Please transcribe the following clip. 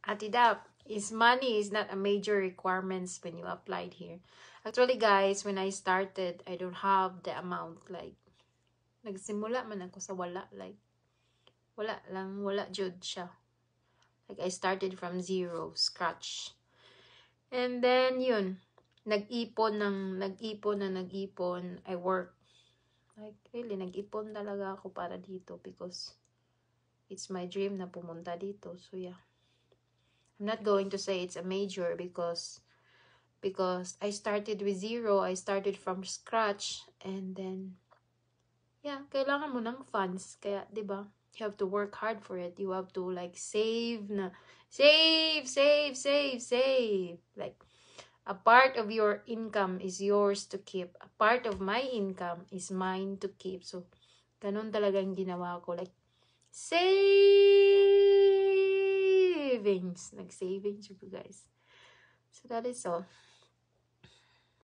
Atidap, is money is not a major requirements when you applied here. Actually, guys, when I started, I don't have the amount. Like, nagsimula man ako sa wala. Like, wala jud siya. Like, I started from zero, scratch. And then, yun, nag-ipon. I work. Like, really, nag-ipon talaga ako para dito because it's my dream na pumunta dito. So, yeah. I'm not going to say it's a major because I started with zero. I started from scratch. And then, yeah, kailangan mo ng funds. Kaya, di ba? You have to work hard for it. You have to, like, save na. Save. Like, a part of your income is yours to keep. A part of my income is mine to keep. So, ganun talagang ginawa ko. Like, savings. Nag-savings ko, guys. So, that is all.